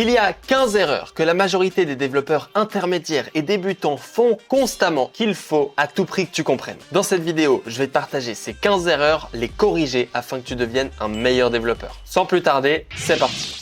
Il y a 15 erreurs que la majorité des développeurs intermédiaires et débutants font constamment qu'il faut à tout prix que tu comprennes. Dans cette vidéo, je vais te partager ces 15 erreurs, les corriger afin que tu deviennes un meilleur développeur. Sans plus tarder, c'est parti.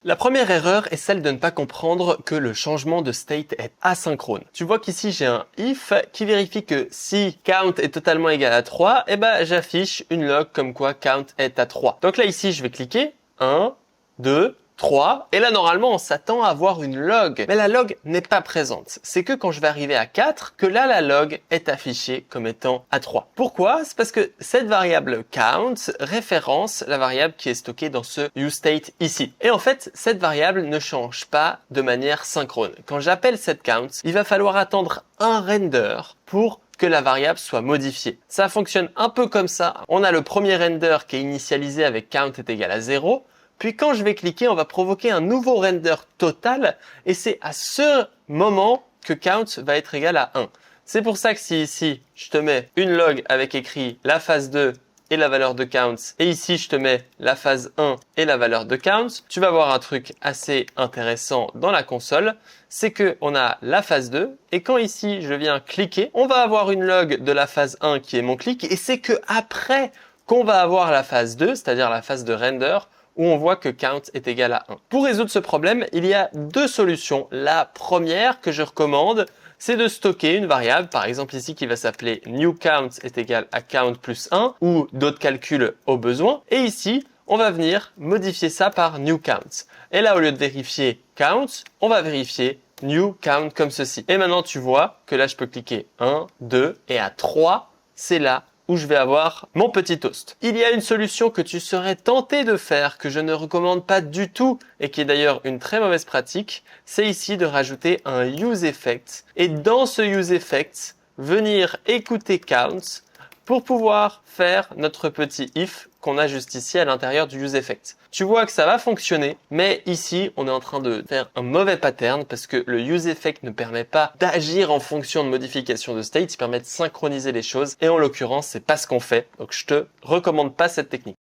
La première erreur est celle de ne pas comprendre que le changement de state est asynchrone. Tu vois qu'ici j'ai un if qui vérifie que si count est totalement égal à 3, j'affiche une log comme quoi count est à 3. Donc là ici je vais cliquer 1, 2, 3, et là normalement on s'attend à avoir une log, mais la log n'est pas présente. C'est que quand je vais arriver à 4, que là la log est affichée comme étant à 3. Pourquoi? C'est parce que cette variable count référence la variable qui est stockée dans ce useState ici. Et en fait, cette variable ne change pas de manière synchrone. Quand j'appelle cette count, il va falloir attendre un render pour que la variable soit modifiée. Ça fonctionne un peu comme ça. On a le premier render qui est initialisé avec count est égal à 0. Puis quand je vais cliquer, on va provoquer un nouveau render total et c'est à ce moment que count va être égal à 1. C'est pour ça que si ici, je te mets une log avec écrit la phase 2 et la valeur de count, et ici je te mets la phase 1 et la valeur de count, tu vas voir un truc assez intéressant dans la console, c'est que on a la phase 2 et quand ici je viens cliquer, on va avoir une log de la phase 1 qui est mon clic et c'est que après qu'on va avoir la phase 2, c'est-à-dire la phase de render, où on voit que count est égal à 1. Pour résoudre ce problème, il y a deux solutions. La première que je recommande, c'est de stocker une variable, par exemple ici qui va s'appeler newCount est égal à count plus 1 ou d'autres calculs au besoin. Et ici, on va venir modifier ça par newCount. Et là, au lieu de vérifier count, on va vérifier newCount comme ceci. Et maintenant, tu vois que là, je peux cliquer 1, 2 et à 3, c'est là où je vais avoir mon petit toast. Il y a une solution que tu serais tenté de faire, que je ne recommande pas du tout, et qui est d'ailleurs une très mauvaise pratique, c'est ici de rajouter un useEffect, et dans ce useEffect, venir écouter count pour pouvoir faire notre petit if qu'on a juste ici à l'intérieur du useEffect. Tu vois que ça va fonctionner, mais ici, on est en train de faire un mauvais pattern parce que le useEffect ne permet pas d'agir en fonction de modification de state, il permet de synchroniser les choses et en l'occurrence, c'est pas ce qu'on fait. Donc, je te recommande pas cette technique.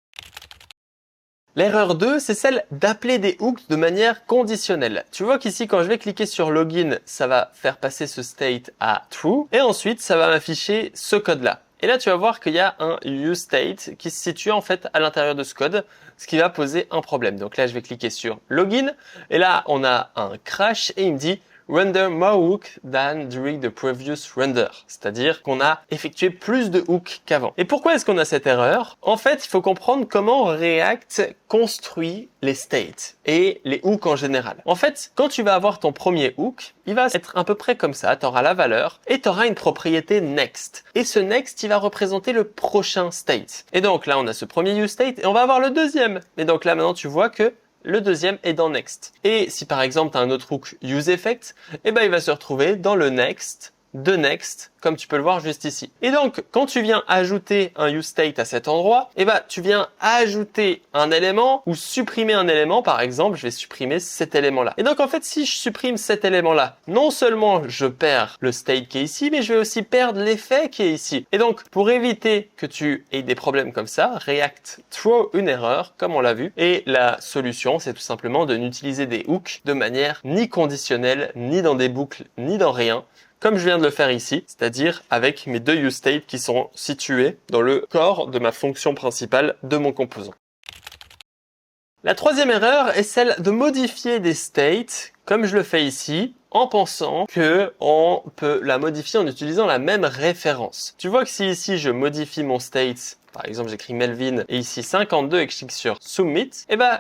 L'erreur 2, c'est celle d'appeler des hooks de manière conditionnelle. Tu vois qu'ici, quand je vais cliquer sur login, ça va faire passer ce state à true et ensuite, ça va m'afficher ce code-là. Et là, tu vas voir qu'il y a un useState qui se situe en fait à l'intérieur de ce code, ce qui va poser un problème. Donc là, je vais cliquer sur Login et là, on a un crash et il me dit render more hook than during the previous render. C'est-à-dire qu'on a effectué plus de hooks qu'avant. Et pourquoi est-ce qu'on a cette erreur? En fait, il faut comprendre comment React construit les states et les hooks en général. En fait, quand tu vas avoir ton premier hook, il va être à peu près comme ça. Tu auras la valeur et tu auras une propriété next. Et ce next, il va représenter le prochain state. Et donc là, on a ce premier useState et on va avoir le deuxième. Et donc là, maintenant, tu vois que le deuxième est dans next. Et si par exemple tu as un autre hook useEffect, il va se retrouver dans le next de next, comme tu peux le voir juste ici. Et donc, quand tu viens ajouter un useState à cet endroit, tu viens ajouter un élément ou supprimer un élément. Par exemple, je vais supprimer cet élément-là. Et donc, en fait, si je supprime cet élément-là, non seulement je perds le state qui est ici, mais je vais aussi perdre l'effet qui est ici. Et donc, pour éviter que tu aies des problèmes comme ça, React throw une erreur, comme on l'a vu. Et la solution, c'est tout simplement de n'utiliser des hooks de manière ni conditionnelle, ni dans des boucles, ni dans rien, comme je viens de le faire ici, c'est-à-dire avec mes deux useState qui sont situés dans le corps de ma fonction principale de mon composant. La troisième erreur est celle de modifier des states, comme je le fais ici, en pensant que on peut la modifier en utilisant la même référence. Tu vois que si ici je modifie mon state, par exemple j'écris Melvin et ici 52 et que je clique sur Submit,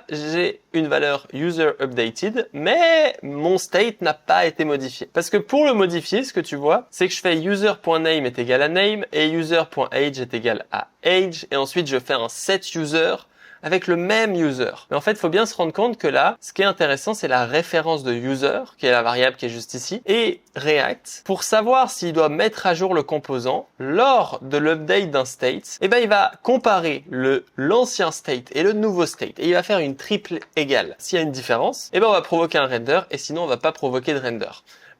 j'ai une valeur user updated, mais mon state n'a pas été modifié. Parce que pour le modifier, ce que tu vois, c'est que je fais user.name est égal à name et user.age est égal à age et ensuite je fais un set user avec le même user. Mais en fait, il faut bien se rendre compte que là, ce qui est intéressant, c'est la référence de user, qui est la variable qui est juste ici, et React, pour savoir s'il doit mettre à jour le composant, lors de l'update d'un state, il va comparer l'ancien state et le nouveau state, et il va faire une triple égale. S'il y a une différence, on va provoquer un render, et sinon on va pas provoquer de render.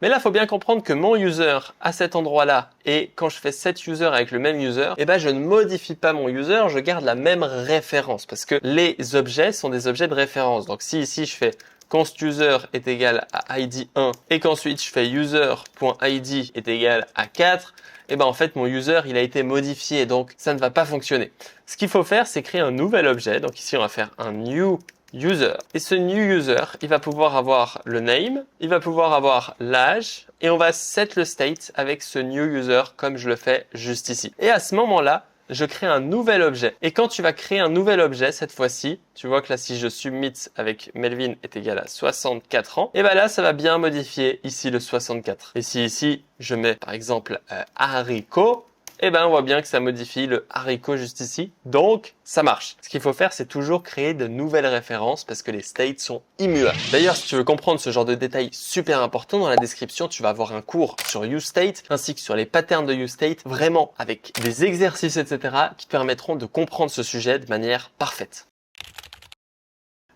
Mais là, il faut bien comprendre que mon user à cet endroit-là, et quand je fais set user avec le même user, je ne modifie pas mon user, je garde la même référence parce que les objets sont des objets de référence. Donc si ici je fais constUser est égal à id 1 et qu'ensuite je fais user.id est égal à 4, et ben en fait mon user il a été modifié, donc ça ne va pas fonctionner. Ce qu'il faut faire, c'est créer un nouvel objet. Donc ici on va faire un new user. Et ce new user, il va pouvoir avoir le name, il va pouvoir avoir l'âge, et on va set le state avec ce new user comme je le fais juste ici. Et à ce moment-là, je crée un nouvel objet. Et quand tu vas créer un nouvel objet, cette fois-ci, tu vois que là, si je submit avec Melvin est égal à 64 ans, et ben là, ça va bien modifier ici le 64. Et si ici, je mets par exemple haricot, et ben on voit bien que ça modifie le haricot juste ici. Donc, ça marche. Ce qu'il faut faire, c'est toujours créer de nouvelles références parce que les states sont immuables. D'ailleurs, si tu veux comprendre ce genre de détails super importants, dans la description, tu vas avoir un cours sur useState ainsi que sur les patterns de useState, vraiment avec des exercices, etc. qui te permettront de comprendre ce sujet de manière parfaite.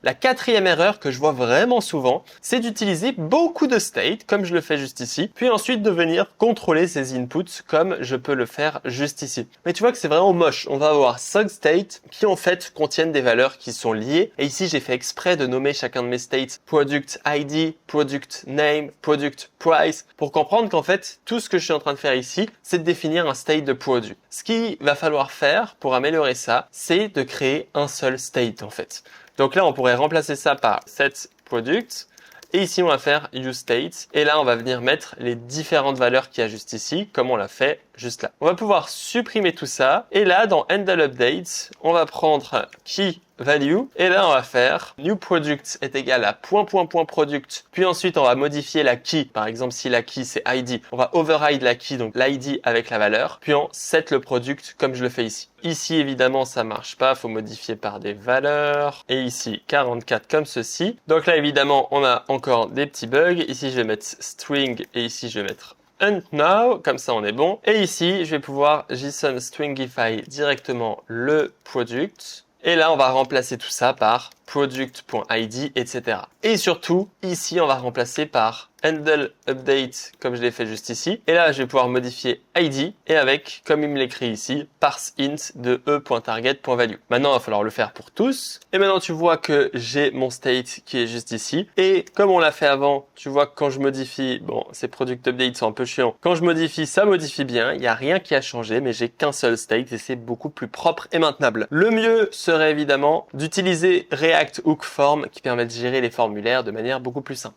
La quatrième erreur que je vois vraiment souvent, c'est d'utiliser beaucoup de state, comme je le fais juste ici, puis ensuite de venir contrôler ces inputs, comme je peux le faire juste ici. Mais tu vois que c'est vraiment moche. On va avoir 5 states qui en fait contiennent des valeurs qui sont liées. Et ici, j'ai fait exprès de nommer chacun de mes states product ID, product name, product price, pour comprendre qu'en fait, tout ce que je suis en train de faire ici, c'est de définir un state de produit. Ce qu'il va falloir faire pour améliorer ça, c'est de créer un seul state en fait. Donc là, on pourrait remplacer ça par setProduct. Et ici, on va faire useState. Et là, on va venir mettre les différentes valeurs qu'il y a juste ici, comme on l'a fait juste là. On va pouvoir supprimer tout ça. Et là, dans handleUpdate, on va prendre keyValue. Et là, on va faire newProduct est égal à .product. Puis ensuite, on va modifier la key. Par exemple, si la key, c'est ID, on va override la key, donc l'ID avec la valeur. Puis on set le product comme je le fais ici. Ici, évidemment, ça marche pas. Faut modifier par des valeurs. Et ici, 44 comme ceci. Donc là, évidemment, on a encore des petits bugs. Ici, je vais mettre string et ici, je vais mettre untNow, comme ça on est bon. Et ici, je vais pouvoir JSON stringify directement le product. Et là, on va remplacer tout ça par product.id, etc. Et surtout, ici, on va remplacer par handleUpdate, comme je l'ai fait juste ici. Et là, je vais pouvoir modifier ID et avec, comme il me l'écrit ici, parseInt de e.target.value. Maintenant, il va falloir le faire pour tous. Et maintenant, tu vois que j'ai mon state qui est juste ici. Et comme on l'a fait avant, tu vois que quand je modifie, bon, ces product updates sont un peu chiants. Quand je modifie, ça modifie bien. Il n'y a rien qui a changé, mais j'ai qu'un seul state et c'est beaucoup plus propre et maintenable. Le mieux serait évidemment d'utiliser React Hook Form qui permet de gérer les formulaires de manière beaucoup plus simple.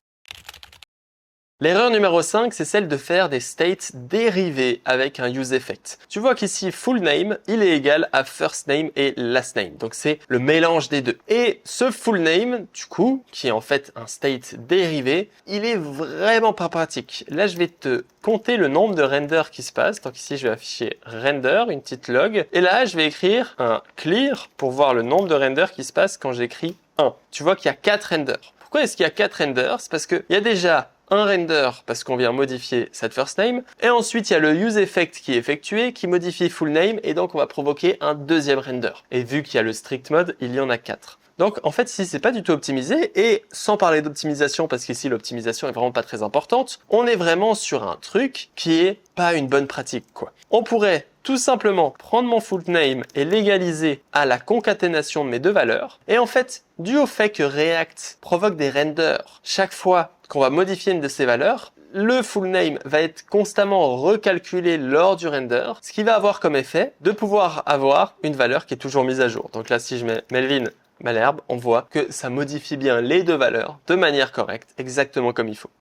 L'erreur numéro 5, c'est celle de faire des states dérivés avec un useEffect. Tu vois qu'ici, full name, il est égal à first name et last name. Donc c'est le mélange des deux. Et ce full name, du coup, qui est en fait un state dérivé, il est vraiment pas pratique. Là, je vais te compter le nombre de renders qui se passent. Donc ici, je vais afficher render, une petite log. Et là, je vais écrire un clear pour voir le nombre de renders qui se passent quand j'écris 1. Tu vois qu'il y a 4 renders. Pourquoi est-ce qu'il y a 4 renders? C'est parce qu'il y a déjà un render parce qu'on vient modifier cette first name et ensuite il y a le useEffect qui est effectué qui modifie full name et donc on va provoquer un deuxième render. Et vu qu'il y a le strict mode, il y en a 4. Donc en fait si c'est pas du tout optimisé et sans parler d'optimisation parce qu'ici l'optimisation est vraiment pas très importante, on est vraiment sur un truc qui est pas une bonne pratique quoi. On pourrait tout simplement prendre mon full name et l'égaliser à la concaténation de mes deux valeurs. Et en fait, dû au fait que React provoque des renders chaque fois qu'on va modifier une de ces valeurs, le full name va être constamment recalculé lors du render, ce qui va avoir comme effet de pouvoir avoir une valeur qui est toujours mise à jour. Donc là, si je mets Melvin Malherbe, on voit que ça modifie bien les deux valeurs de manière correcte, exactement comme il faut.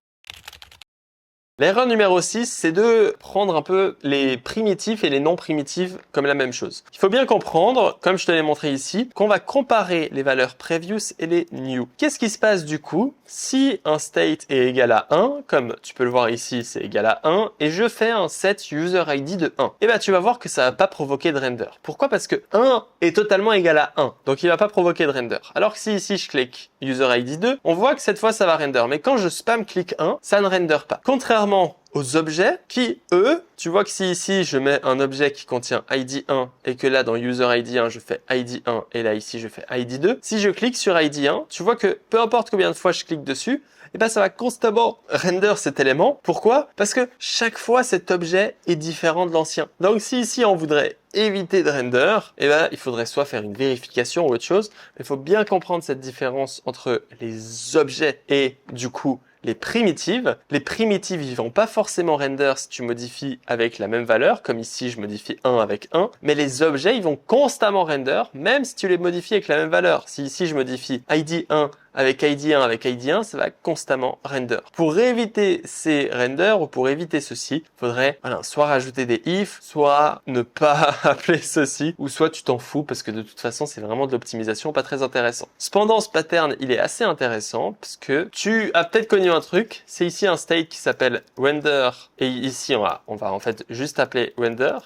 L'erreur numéro 6, c'est de prendre un peu les primitifs et les non primitifs comme la même chose. Il faut bien comprendre, comme je te l'ai montré ici, qu'on va comparer les valeurs previous et les new. Qu'est-ce qui se passe du coup si un state est égal à 1, comme tu peux le voir ici, c'est égal à 1, et je fais un set user ID de 1. Et ben tu vas voir que ça va pas provoquer de render. Pourquoi? Parce que 1 est totalement égal à 1, donc il va pas provoquer de render. Alors que si ici je clique user ID 2, on voit que cette fois ça va render, mais quand je spam clique 1, ça ne render pas. Contrairement aux objets qui, eux, tu vois que si ici je mets un objet qui contient ID1 et que là dans user ID1 je fais ID1 et là ici je fais ID2, si je clique sur ID1, tu vois que peu importe combien de fois je clique dessus, et ben ça va constamment render cet élément. Pourquoi? Parce que chaque fois cet objet est différent de l'ancien. Donc si ici on voudrait éviter de render, et ben il faudrait soit faire une vérification ou autre chose, mais il faut bien comprendre cette différence entre les objets et du coup les primitives. Les primitives, ils vont pas forcément render si tu modifies avec la même valeur, comme ici je modifie 1 avec 1, mais les objets, ils vont constamment render, même si tu les modifies avec la même valeur. Si ici je modifie ID1 avec ID1 avec ID1, ça va constamment render. Pour éviter ces renders ou pour éviter ceci, il faudrait soit rajouter des if, soit ne pas appeler ceci, ou soit tu t'en fous parce que de toute façon c'est vraiment de l'optimisation pas très intéressant. Cependant ce pattern il est assez intéressant parce que tu as peut-être connu un truc, c'est ici un state qui s'appelle render et ici on va en fait juste appeler render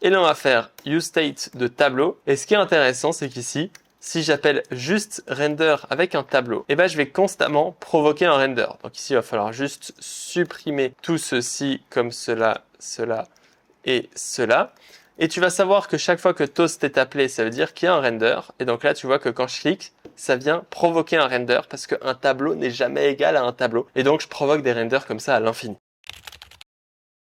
et là on va faire useState de tableau et ce qui est intéressant c'est qu'ici si j'appelle juste render avec un tableau, et ben je vais constamment provoquer un render. Donc ici, il va falloir juste supprimer tout ceci comme cela, cela et cela. Et tu vas savoir que chaque fois que toast est appelé, ça veut dire qu'il y a un render. Et donc là, tu vois que quand je clique, ça vient provoquer un render parce qu'un tableau n'est jamais égal à un tableau. Et donc, je provoque des renders comme ça à l'infini.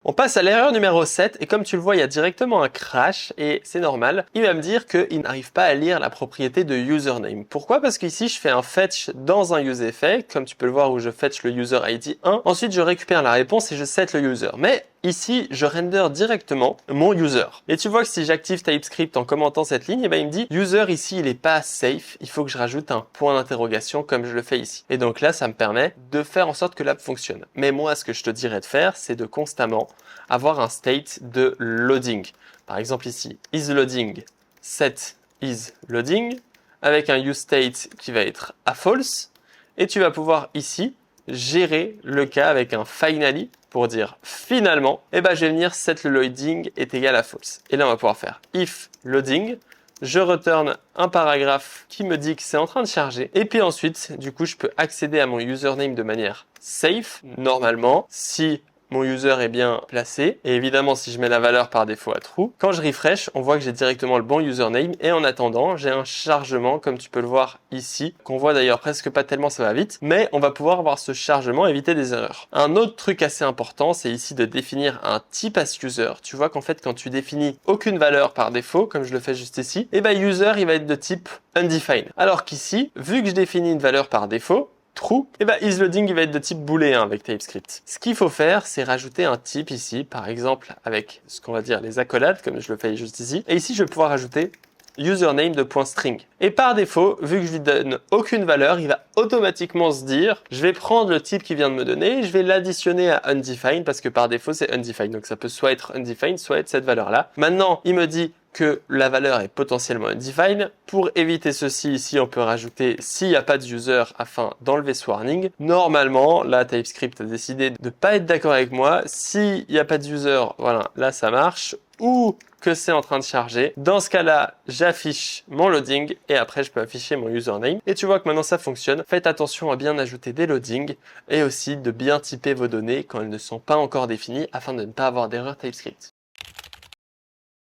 On passe à l'erreur numéro 7 et comme tu le vois, il y a directement un crash et c'est normal. Il va me dire qu'il n'arrive pas à lire la propriété de username. Pourquoi? Parce qu'ici, je fais un fetch dans un useEffect, comme tu peux le voir où je fetch le user ID 1. Ensuite, je récupère la réponse et je set le user. Mais ici, je render directement mon user. Et tu vois que si j'active TypeScript en commentant cette ligne, eh ben, il me dit user ici, il n'est pas safe. Il faut que je rajoute un point d'interrogation comme je le fais ici. Et donc là, ça me permet de faire en sorte que l'app fonctionne. Mais moi, ce que je te dirais de faire, c'est de constamment avoir un state de loading. Par exemple ici, isLoading, set isLoading, avec un useState qui va être à false. Et tu vas pouvoir ici gérer le cas avec un finally pour dire finalement, je vais venir set le loading est égal à false. Et là, on va pouvoir faire if loading, je return un paragraphe qui me dit que c'est en train de charger. Et puis ensuite, du coup, je peux accéder à mon username de manière safe, normalement, si mon user est bien placé. Et évidemment, si je mets la valeur par défaut à true, quand je refresh, on voit que j'ai directement le bon username. Et en attendant, j'ai un chargement, comme tu peux le voir ici, qu'on voit d'ailleurs presque pas tellement, ça va vite. Mais on va pouvoir avoir ce chargement, éviter des erreurs. Un autre truc assez important, c'est ici de définir un type as user. Tu vois qu'en fait, quand tu définis aucune valeur par défaut, comme je le fais juste ici, user, il va être de type undefined. Alors qu'ici, vu que je définis une valeur par défaut, true, isLoading il va être de type booléen avec TypeScript. Ce qu'il faut faire, c'est rajouter un type ici, par exemple avec ce qu'on va dire les accolades, comme je le fais juste ici. Et ici, je vais pouvoir rajouter username de .string. Et par défaut, vu que je lui donne aucune valeur, il va automatiquement se dire, je vais prendre le type qu'il vient de me donner, je vais l'additionner à undefined parce que par défaut, c'est undefined. Donc ça peut soit être undefined, soit être cette valeur-là. Maintenant, il me dit que la valeur est potentiellement undefined. Pour éviter ceci, ici, on peut rajouter s'il n'y a pas de user afin d'enlever ce warning. Normalement, là, TypeScript a décidé de ne pas être d'accord avec moi. S'il n'y a pas de user, voilà, là, ça marche. Ou que c'est en train de charger. Dans ce cas-là, j'affiche mon loading et après, je peux afficher mon username. Et tu vois que maintenant, ça fonctionne. Faites attention à bien ajouter des loadings et aussi de bien typer vos données quand elles ne sont pas encore définies afin de ne pas avoir d'erreur TypeScript.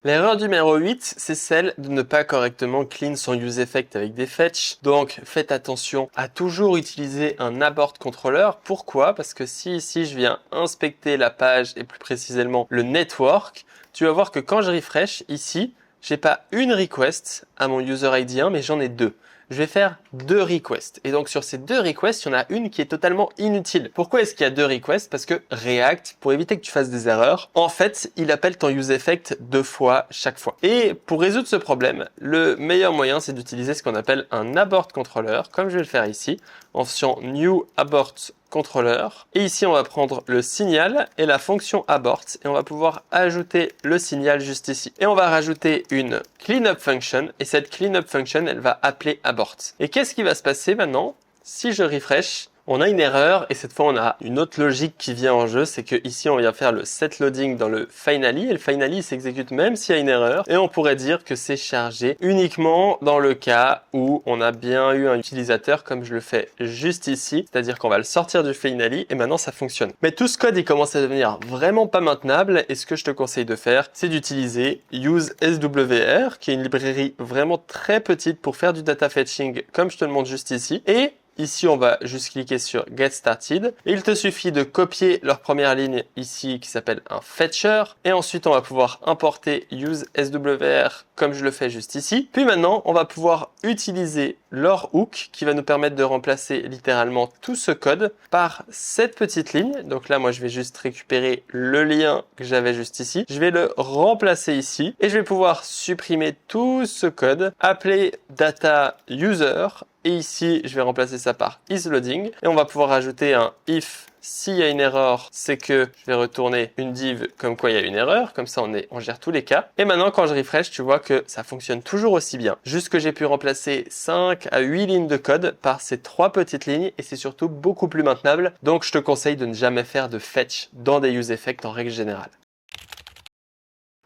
L'erreur numéro 8, c'est celle de ne pas correctement clean son useEffect avec des fetch. Donc, faites attention à toujours utiliser un abort controller. Pourquoi? Parce que si ici, je viens inspecter la page et plus précisément le network, tu vas voir que quand je refresh ici, j'ai pas une request à mon user ID 1, mais j'en ai deux. Je vais faire deux requests. Et donc, sur ces deux requests, il y en a une qui est totalement inutile. Pourquoi est-ce qu'il y a deux requests? Parce que React, pour éviter que tu fasses des erreurs, en fait, il appelle ton useEffect deux fois chaque fois. Et pour résoudre ce problème, le meilleur moyen, c'est d'utiliser ce qu'on appelle un abort controller, comme je vais le faire ici, en faisant new abort controller. Et ici, on va prendre le signal et la fonction abort et on va pouvoir ajouter le signal juste ici. Et on va rajouter une cleanup function et cette cleanup function, elle va appeler abort. Et qu'est-ce qui va se passer maintenant? Si je refresh, on a une erreur et cette fois on a une autre logique qui vient en jeu, c'est que ici on vient faire le set loading dans le finally et le finally s'exécute même s'il y a une erreur et on pourrait dire que c'est chargé uniquement dans le cas où on a bien eu un utilisateur comme je le fais juste ici, c'est-à-dire qu'on va le sortir du finally et maintenant ça fonctionne. Mais tout ce code il commence à devenir vraiment pas maintenable et ce que je te conseille de faire c'est d'utiliser UseSWR qui est une librairie vraiment très petite pour faire du data fetching comme je te le montre juste ici et ici, on va juste cliquer sur Get Started. Il te suffit de copier leur première ligne ici qui s'appelle un fetcher. Et ensuite, on va pouvoir importer UseSWR comme je le fais juste ici. Puis maintenant, on va pouvoir utiliser leur hook qui va nous permettre de remplacer littéralement tout ce code par cette petite ligne. Donc là, moi, je vais juste récupérer le lien que j'avais juste ici. Je vais le remplacer ici et je vais pouvoir supprimer tout ce code, appeler data user. Et ici, je vais remplacer ça par isLoading. Et on va pouvoir ajouter un if. S'il y a une erreur, c'est que je vais retourner une div comme quoi il y a une erreur. Comme ça, on gère tous les cas. Et maintenant, quand je refresh, tu vois que ça fonctionne toujours aussi bien. Juste que j'ai pu remplacer 5 à 8 lignes de code par ces 3 petites lignes. Et c'est surtout beaucoup plus maintenable. Donc, je te conseille de ne jamais faire de fetch dans des use effects en règle générale.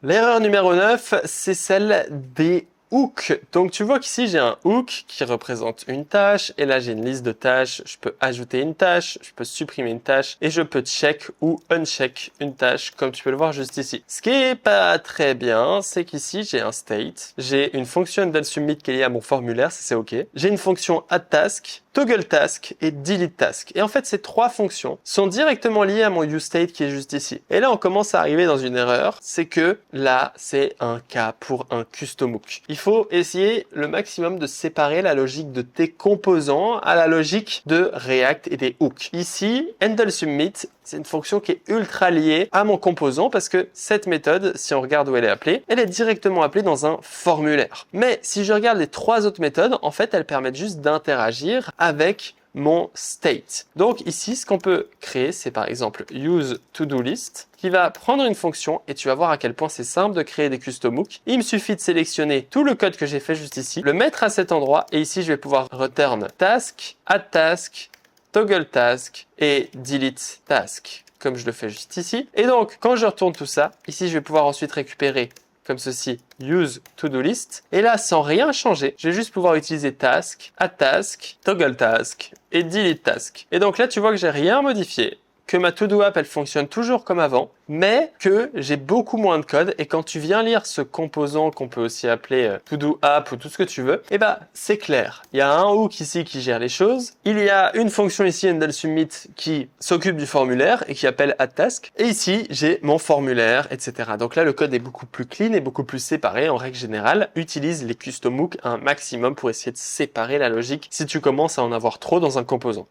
L'erreur numéro 9, c'est celle des hook. Donc tu vois qu'ici j'ai un hook qui représente une tâche et là j'ai une liste de tâches. Je peux ajouter une tâche, je peux supprimer une tâche et je peux check ou uncheck une tâche comme tu peux le voir juste ici. Ce qui est pas très bien, c'est qu'ici j'ai un state, j'ai une fonction submit qui est liée à mon formulaire, ça c'est ok. J'ai une fonction addTask, toggleTask et deleteTask. Et en fait ces trois fonctions sont directement liées à mon useState qui est juste ici. Et là on commence à arriver dans une erreur, c'est que là c'est un cas pour un custom hook. Il faut essayer le maximum de séparer la logique de tes composants à la logique de React et des hooks. Ici, handleSubmit, c'est une fonction qui est ultra liée à mon composant parce que cette méthode, si on regarde où elle est appelée, elle est directement appelée dans un formulaire. Mais si je regarde les trois autres méthodes, en fait, elles permettent juste d'interagir avec mon state. Donc ici, ce qu'on peut créer, c'est par exemple useToDoList qui va prendre une fonction et tu vas voir à quel point c'est simple de créer des custom hooks. Il me suffit de sélectionner tout le code que j'ai fait juste ici, le mettre à cet endroit et ici, je vais pouvoir return task, addTask, toggleTask et deleteTask comme je le fais juste ici. Et donc, quand je retourne tout ça, ici, je vais pouvoir ensuite récupérer comme ceci, useToDoList. Et là, sans rien changer, je vais juste pouvoir utiliser task, addTask, toggleTask et deleteTask. Et donc là, tu vois que j'ai rien modifié, que ma to-do app, elle fonctionne toujours comme avant, mais que j'ai beaucoup moins de code. Et quand tu viens lire ce composant qu'on peut aussi appeler to-do app ou tout ce que tu veux, eh ben, c'est clair. Il y a un hook ici qui gère les choses. Il y a une fonction ici, handleSubmit, qui s'occupe du formulaire et qui appelle addTask. Et ici, j'ai mon formulaire, etc. Donc là, le code est beaucoup plus clean et beaucoup plus séparé. En règle générale, utilise les custom hooks un maximum pour essayer de séparer la logique si tu commences à en avoir trop dans un composant.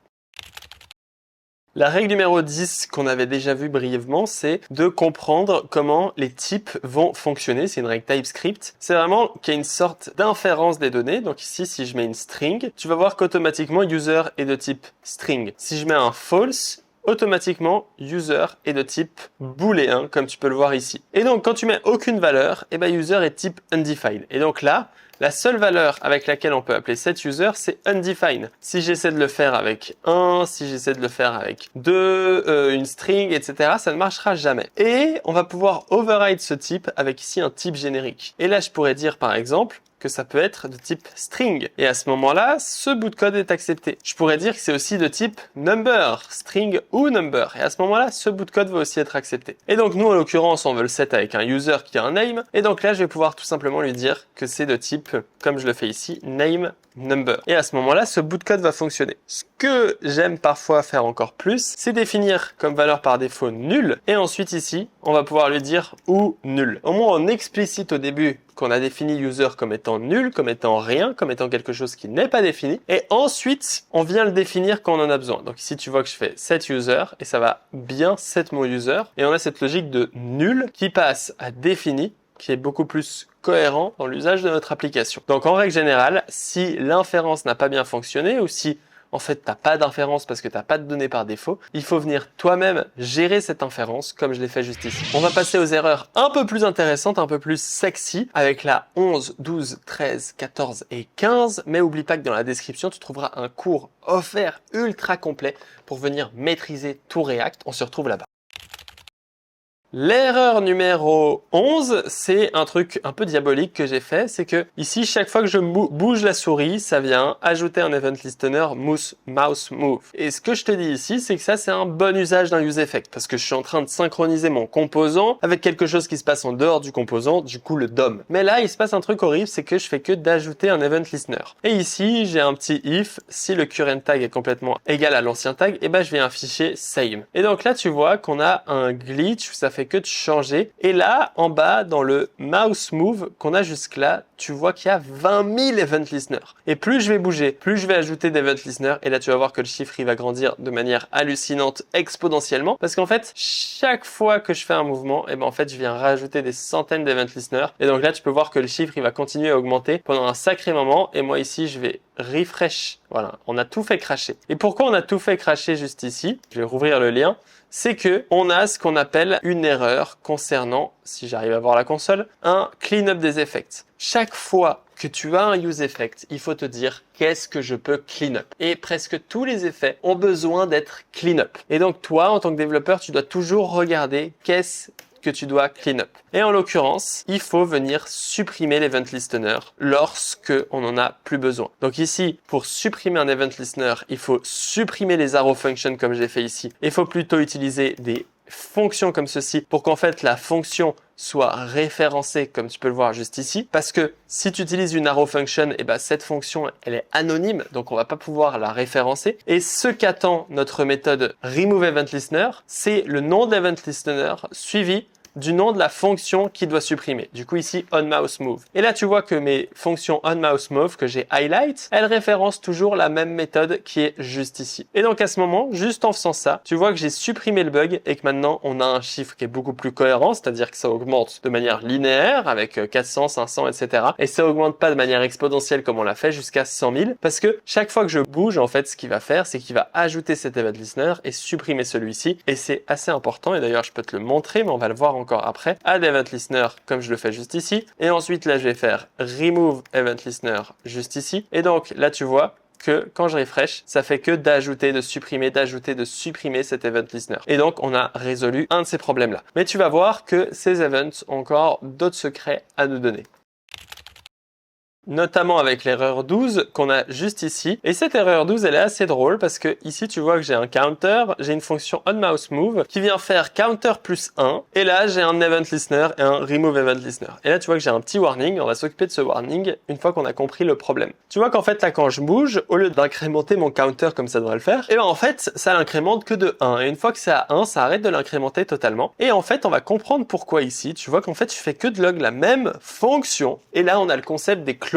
La règle numéro 10 qu'on avait déjà vu brièvement, c'est de comprendre comment les types vont fonctionner. C'est une règle TypeScript. C'est vraiment qu'il y a une sorte d'inférence des données. Donc ici, si je mets une string, tu vas voir qu'automatiquement, user est de type string. Si je mets un false, automatiquement, user est de type booléen, comme tu peux le voir ici. Et donc, quand tu mets aucune valeur, eh ben, user est type undefined. Et donc là, la seule valeur avec laquelle on peut appeler cet user, c'est undefined. Si j'essaie de le faire avec 1, si j'essaie de le faire avec 2, une string, etc., ça ne marchera jamais. Et on va pouvoir override ce type avec ici un type générique. Et là, je pourrais dire par exemple que ça peut être de type string. Et à ce moment-là, ce bout de code est accepté. Je pourrais dire que c'est aussi de type number, string ou number. Et à ce moment-là, ce bout de code va aussi être accepté. Et donc nous, en l'occurrence, on veut le set avec un user qui a un name. Et donc là, je vais pouvoir tout simplement lui dire que c'est de type, comme je le fais ici, name number. Et à ce moment-là, ce bout de code va fonctionner. Ce que j'aime parfois faire encore plus, c'est définir comme valeur par défaut nul. Et ensuite ici, on va pouvoir lui dire ou nul. Au moins, on explicite au début qu'on a défini user comme étant nul, comme étant rien, comme étant quelque chose qui n'est pas défini. Et ensuite, on vient le définir quand on en a besoin. Donc ici, tu vois que je fais set user et ça va bien set mon user. Et on a cette logique de nul qui passe à défini, qui est beaucoup plus cohérent dans l'usage de notre application. Donc en règle générale, si l'inférence n'a pas bien fonctionné ou si en fait, t'as pas d'inférence parce que t'as pas de données par défaut. Il faut venir toi-même gérer cette inférence comme je l'ai fait juste ici. On va passer aux erreurs un peu plus intéressantes, un peu plus sexy avec la 11, 12, 13, 14 et 15. Mais oublie pas que dans la description, tu trouveras un cours offert ultra complet pour venir maîtriser tout React. On se retrouve là-bas. L'erreur numéro 11, c'est un truc un peu diabolique que j'ai fait, c'est que ici, chaque fois que je bouge la souris, ça vient ajouter un event listener mouse move. Et ce que je te dis ici, c'est que ça, c'est un bon usage d'un use effect parce que je suis en train de synchroniser mon composant avec quelque chose qui se passe en dehors du composant, du coup le DOM. Mais là, il se passe un truc horrible, c'est que je fais que d'ajouter un event listener. Et ici, j'ai un petit if, si le current tag est complètement égal à l'ancien tag, et ben je vais un fichier same. Et donc là, tu vois qu'on a un glitch, ça fait que de changer. Et là, en bas, dans le mouse move qu'on a jusque-là, tu vois qu'il y a 20 000 event listeners. Et plus je vais bouger, plus je vais ajouter d'event listeners. Et là, tu vas voir que le chiffre, il va grandir de manière hallucinante, exponentiellement. Parce qu'en fait, chaque fois que je fais un mouvement, et ben en fait, je viens rajouter des centaines d'event listeners. Et donc là, tu peux voir que le chiffre, il va continuer à augmenter pendant un sacré moment. Et moi, ici, je vais refresh. Voilà, on a tout fait cracher. Et pourquoi on a tout fait cracher juste ici? Je vais rouvrir le lien. C'est que on a ce qu'on appelle une erreur concernant, si j'arrive à voir la console, un clean-up des effects. Chaque fois que tu as un use effect, il faut te dire qu'est-ce que je peux clean up. Et presque tous les effets ont besoin d'être clean up. Et donc toi, en tant que développeur, tu dois toujours regarder qu'est-ce que tu dois clean up. Et en l'occurrence, il faut venir supprimer l'event listener lorsque on n'en a plus besoin. Donc ici, pour supprimer un event listener, il faut supprimer les arrow functions comme j'ai fait ici. Il faut plutôt utiliser des fonctions comme ceci pour qu'en fait la fonction soit référencée comme tu peux le voir juste ici, parce que si tu utilises une arrow function, et ben cette fonction elle est anonyme, donc on va pas pouvoir la référencer. Et ce qu'attend notre méthode remove event listener, c'est le nom de l'event listener suivi du nom de la fonction qui doit supprimer. Du coup ici onMouseMove. Et là tu vois que mes fonctions onMouseMove que j'ai highlight, elles référencent toujours la même méthode qui est juste ici. Et donc à ce moment, juste en faisant ça, tu vois que j'ai supprimé le bug et que maintenant on a un chiffre qui est beaucoup plus cohérent, c'est-à-dire que ça augmente de manière linéaire avec 400, 500, etc. Et ça augmente pas de manière exponentielle comme on l'a fait jusqu'à 100 000 parce que chaque fois que je bouge, en fait, ce qu'il va faire, c'est qu'il va ajouter cet event listener et supprimer celui-ci. Et c'est assez important. Et d'ailleurs, je peux te le montrer, mais on va le voir encore après. Add event listener comme je le fais juste ici. Et ensuite, là, je vais faire remove event listener juste ici. Et donc, là, tu vois que quand je refresh, ça fait que d'ajouter, de supprimer cet event listener. Et donc, on a résolu un de ces problèmes-là. Mais tu vas voir que ces events ont encore d'autres secrets à nous donner. Notamment avec l'erreur 12 qu'on a juste ici. Et cette erreur 12, elle est assez drôle parce que ici, tu vois que j'ai un counter, j'ai une fonction onMouseMove qui vient faire counter plus 1. Et là, j'ai un event listener et un remove event listener. Et là, tu vois que j'ai un petit warning. On va s'occuper de ce warning une fois qu'on a compris le problème. Tu vois qu'en fait, là, quand je bouge, au lieu d'incrémenter mon counter comme ça devrait le faire, et ben en fait, ça l'incrémente que de 1. Et une fois que c'est à 1, ça arrête de l'incrémenter totalement. Et en fait, on va comprendre pourquoi ici. Tu vois qu'en fait, je fais que de log la même fonction. Et là, on a le concept des closures,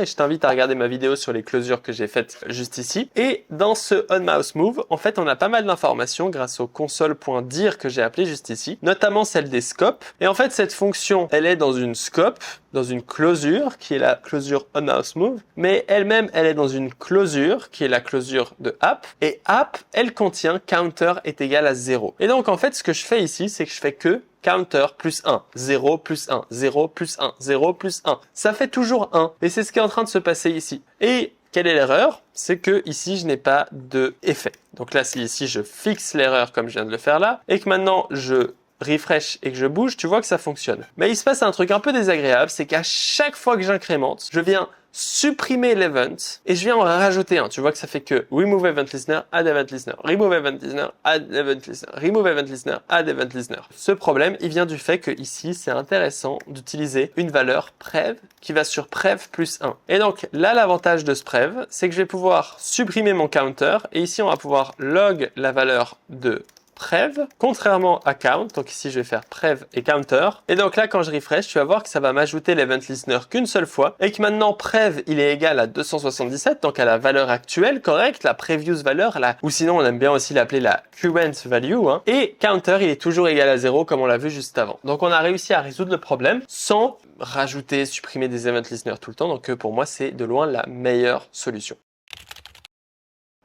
et je t'invite à regarder ma vidéo sur les closures que j'ai faites juste ici. Et dans ce onMouseMove, en fait, on a pas mal d'informations grâce au console.dir que j'ai appelé juste ici, notamment celle des scopes. Et en fait, cette fonction, elle est dans une scope, dans une closure, qui est la closure onMouseMove, mais elle-même, elle est dans une closure, qui est la closure de app, et app, elle contient counter est égal à 0. Et donc, en fait, ce que je fais ici, c'est que je fais que counter plus 1, 0 plus 1, 0 plus 1, 0 plus 1. Ça fait toujours 1. Et c'est ce qui est en train de se passer ici. Et quelle est l'erreur? C'est que ici, je n'ai pas de effet. Donc là, si ici, je fixe l'erreur comme je viens de le faire là, et que maintenant, je refresh et que je bouge, tu vois que ça fonctionne. Mais il se passe un truc un peu désagréable, c'est qu'à chaque fois que j'incrémente, je viens supprimer l'event et je viens en rajouter un. Tu vois que ça fait que remove event listener, add event listener, remove event listener, add event listener, remove event listener, add event listener. Ce problème, il vient du fait que ici, c'est intéressant d'utiliser une valeur prev qui va sur prev plus 1. Et donc là, l'avantage de ce prev, c'est que je vais pouvoir supprimer mon counter et ici, on va pouvoir log la valeur de prev, contrairement à count. Donc ici, je vais faire prev et counter. Et donc là, quand je refresh, tu vas voir que ça va m'ajouter l'event listener qu'une seule fois et que maintenant prev, il est égal à 277, donc à la valeur actuelle correcte, la previous valeur, ou sinon on aime bien aussi l'appeler la current value, hein. Et counter, il est toujours égal à 0 comme on l'a vu juste avant. Donc on a réussi à résoudre le problème sans rajouter, supprimer des event listeners tout le temps. Donc pour moi, c'est de loin la meilleure solution.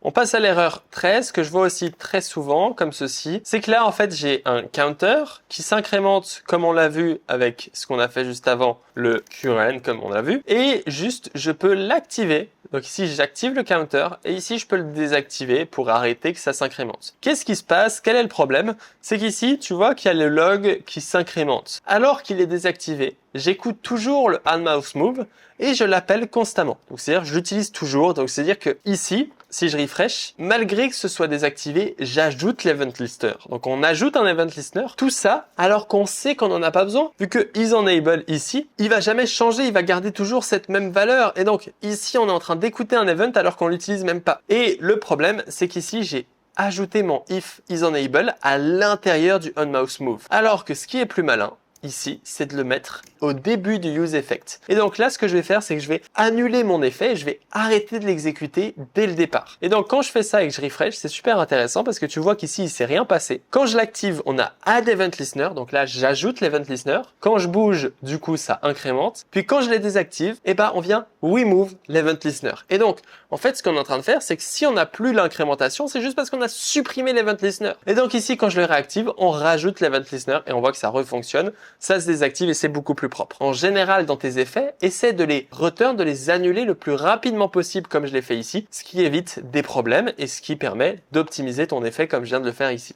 On passe à l'erreur 13 que je vois aussi très souvent comme ceci. C'est que là en fait j'ai un counter qui s'incrémente comme on l'a vu avec ce qu'on a fait juste avant, le current comme on l'a vu. Et juste je peux l'activer. Donc ici j'active le counter et ici je peux le désactiver pour arrêter que ça s'incrémente. Qu'est-ce qui se passe? Quel est le problème? C'est qu'ici tu vois qu'il y a le log qui s'incrémente. Alors qu'il est désactivé, j'écoute toujours le onMouseMove et je l'appelle constamment. Donc c'est-à-dire je l'utilise toujours. Donc c'est-à-dire que ici, si je refresh, malgré que ce soit désactivé, j'ajoute l'event listener. Donc on ajoute un event listener, tout ça alors qu'on sait qu'on n'en a pas besoin, vu que isEnable ici, il va jamais changer, il va garder toujours cette même valeur. Et donc ici on est en train d'écouter un event alors qu'on l'utilise même pas. Et le problème, c'est qu'ici j'ai ajouté mon if isEnable à l'intérieur du onMouseMove. Alors que ce qui est plus malin, ici, c'est de le mettre au début du useEffect. Et donc là, ce que je vais faire, c'est que je vais annuler mon effet et je vais arrêter de l'exécuter dès le départ. Et donc, quand je fais ça et que je refresh, c'est super intéressant parce que tu vois qu'ici, il s'est rien passé. Quand je l'active, on a Add Event Listener. Donc là, j'ajoute l'Event Listener. Quand je bouge, du coup, ça incrémente. Puis quand je les désactive, eh ben, on vient remove l'Event Listener. Et donc, en fait, ce qu'on est en train de faire, c'est que si on n'a plus l'incrémentation, c'est juste parce qu'on a supprimé l'Event Listener. Et donc ici, quand je le réactive, on rajoute l'Event Listener et on voit que ça refonctionne. Ça se désactive et c'est beaucoup plus propre. En général, dans tes effets, essaie de les return, de les annuler le plus rapidement possible comme je l'ai fait ici, ce qui évite des problèmes et ce qui permet d'optimiser ton effet comme je viens de le faire ici.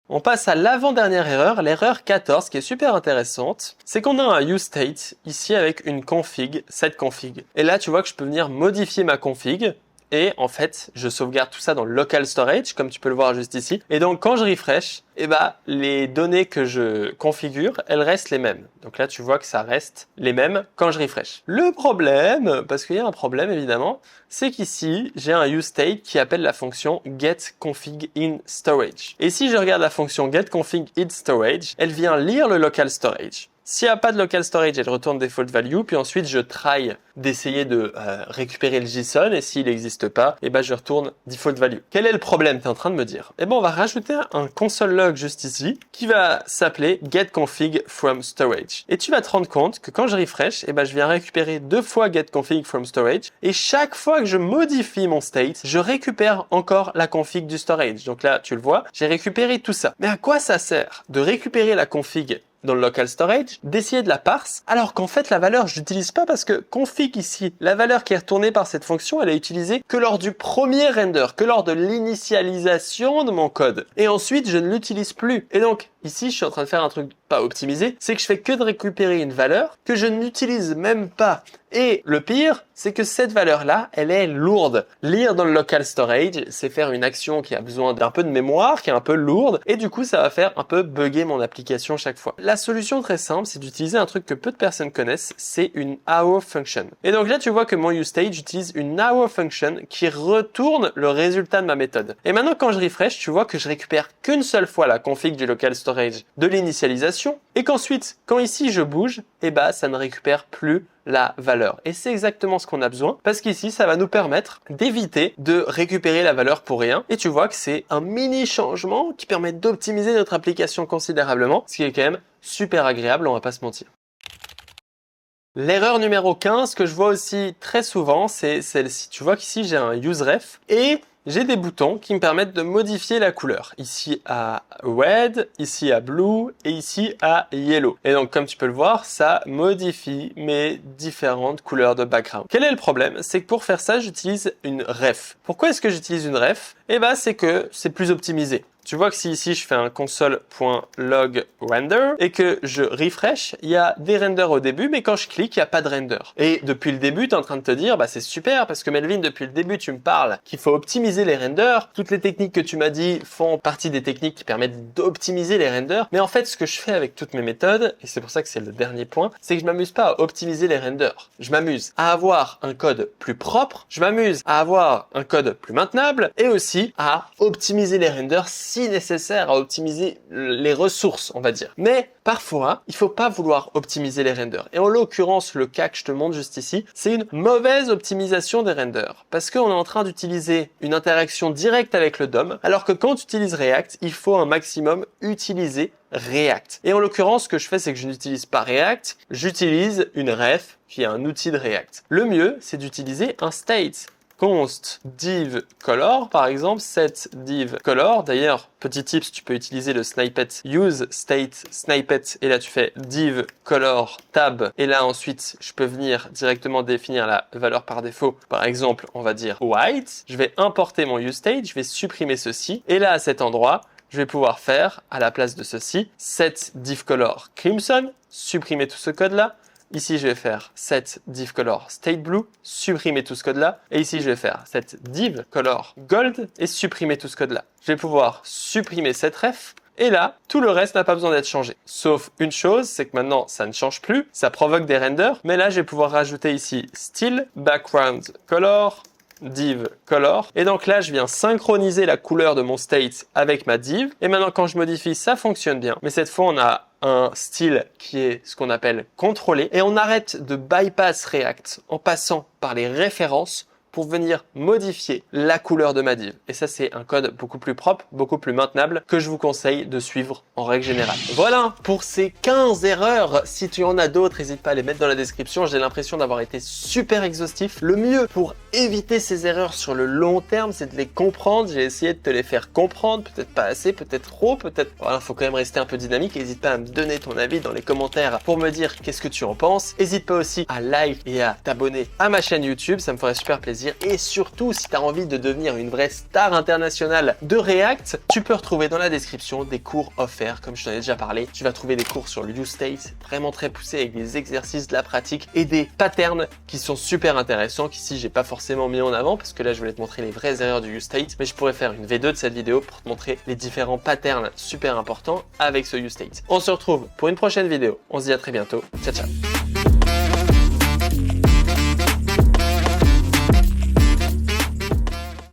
On passe à l'avant-dernière erreur, l'erreur 14 qui est super intéressante. C'est qu'on a un useState ici avec une config, cette config. Et là, tu vois que je peux venir modifier ma config. Et en fait, je sauvegarde tout ça dans le local storage, comme tu peux le voir juste ici. Et donc, quand je refresh, eh ben, les données que je configure, elles restent les mêmes. Donc là, tu vois que ça reste les mêmes quand je refresh. Le problème, parce qu'il y a un problème évidemment, c'est qu'ici, j'ai un useState qui appelle la fonction getConfigInStorage. Et si je regarde la fonction getConfigInStorage, elle vient lire le local storage. S'il n'y a pas de local storage, elle retourne default value, puis ensuite je try d'essayer de récupérer le JSON, et s'il n'existe pas, eh ben je retourne default value. Quel est le problème, tu es en train de me dire? Eh ben on va rajouter un console log juste ici, qui va s'appeler getConfig from storage. Et tu vas te rendre compte que quand je refresh, eh ben je viens récupérer 2 fois getConfig from storage, et chaque fois que je modifie mon state, je récupère encore la config du storage. Donc là, tu le vois, j'ai récupéré tout ça. Mais à quoi ça sert de récupérer la config dans le local storage, d'essayer de la parse, alors qu'en fait la valeur je l'utilise pas parce que config ici, la valeur qui est retournée par cette fonction, elle est utilisée que lors du premier render, que lors de l'initialisation de mon code. Et ensuite je ne l'utilise plus. Et donc ici je suis en train de faire un truc pas optimisé, c'est que je fais que de récupérer une valeur que je n'utilise même pas. Et le pire, c'est que cette valeur-là, elle est lourde. Lire dans le local storage, c'est faire une action qui a besoin d'un peu de mémoire, qui est un peu lourde, et du coup, ça va faire un peu bugger mon application chaque fois. La solution très simple, c'est d'utiliser un truc que peu de personnes connaissent, c'est une AO function. Et donc là, tu vois que mon useState utilise une AO function qui retourne le résultat de ma méthode. Et maintenant, quand je refresh, tu vois que je récupère qu'une seule fois la config du local storage de l'initialisation, et qu'ensuite, quand ici je bouge, eh ben, ça ne récupère plus la valeur. Et c'est exactement ce qu'on a besoin parce qu'ici, ça va nous permettre d'éviter de récupérer la valeur pour rien. Et tu vois que c'est un mini changement qui permet d'optimiser notre application considérablement, ce qui est quand même super agréable, on va pas se mentir. L'erreur numéro 15 que je vois aussi très souvent, c'est celle-ci. Tu vois qu'ici, j'ai un useRef et j'ai des boutons qui me permettent de modifier la couleur. Ici à red, ici à blue et ici à yellow. Et donc comme tu peux le voir, ça modifie mes différentes couleurs de background. Quel est le problème? C'est que pour faire ça, j'utilise une ref. Pourquoi est-ce que j'utilise une ref? Eh ben c'est que c'est plus optimisé. Tu vois que si ici je fais un console.log render et que je refresh, il y a des renders au début, mais quand je clique, il n'y a pas de render. Et depuis le début, tu es en train de te dire, bah c'est super parce que Melvin, depuis le début, tu me parles qu'il faut optimiser les renders. Toutes les techniques que tu m'as dit font partie des techniques qui permettent d'optimiser les renders. Mais en fait, ce que je fais avec toutes mes méthodes, et c'est pour ça que c'est le dernier point, c'est que je m'amuse pas à optimiser les renders. Je m'amuse à avoir un code plus propre, je m'amuse à avoir un code plus maintenable et aussi à optimiser les renders si nécessaire, à optimiser les ressources, on va dire. Mais parfois, il faut pas vouloir optimiser les renders. Et en l'occurrence, le cas que je te montre juste ici, c'est une mauvaise optimisation des renders. Parce qu'on est en train d'utiliser une interaction directe avec le DOM, alors que quand tu utilises React, il faut un maximum utiliser React. Et en l'occurrence, ce que je fais, c'est que je n'utilise pas React, j'utilise une ref qui est un outil de React. Le mieux, c'est d'utiliser un state. const div color, par exemple, set div color. D'ailleurs, petit tips, tu peux utiliser le snippet use state snippet et là tu fais div color tab et là ensuite je peux venir directement définir la valeur par défaut. Par exemple, on va dire white. Je vais importer mon use state, je vais supprimer ceci et là à cet endroit, je vais pouvoir faire à la place de ceci set div color crimson, supprimer tout ce code là. Ici, je vais faire set div color state blue, supprimer tout ce code-là. Et ici, je vais faire set div color gold et supprimer tout ce code-là. Je vais pouvoir supprimer cette ref. Et là, tout le reste n'a pas besoin d'être changé. Sauf une chose, c'est que maintenant, ça ne change plus. Ça provoque des renders. Mais là, je vais pouvoir rajouter ici style, background color, div color. Et donc là, je viens synchroniser la couleur de mon state avec ma div. Et maintenant, quand je modifie, ça fonctionne bien. Mais cette fois, on a un style qui est ce qu'on appelle contrôlé. Et on arrête de bypass React en passant par les références pour venir modifier la couleur de ma div. Et ça, c'est un code beaucoup plus propre, beaucoup plus maintenable que je vous conseille de suivre en règle générale. Voilà pour ces 15 erreurs. Si tu en as d'autres, n'hésite pas à les mettre dans la description. J'ai l'impression d'avoir été super exhaustif. Le mieux pour éviter ces erreurs sur le long terme, c'est de les comprendre. J'ai essayé de te les faire comprendre, peut-être pas assez, peut-être trop, peut-être... Voilà, faut quand même rester un peu dynamique. N'hésite pas à me donner ton avis dans les commentaires pour me dire qu'est-ce que tu en penses. N'hésite pas aussi à like et à t'abonner à ma chaîne YouTube, ça me ferait super plaisir. Et surtout, si tu as envie de devenir une vraie star internationale de React, tu peux retrouver dans la description des cours offerts, comme je t'en ai déjà parlé. Tu vas trouver des cours sur le UseState, vraiment très poussés avec des exercices, de la pratique et des patterns qui sont super intéressants, qu'ici j'ai pas forcément mis en avant parce que là je voulais te montrer les vraies erreurs du UseState, mais je pourrais faire une V2 de cette vidéo pour te montrer les différents patterns super importants avec ce UseState. On se retrouve pour une prochaine vidéo. On se dit à très bientôt. Ciao, ciao.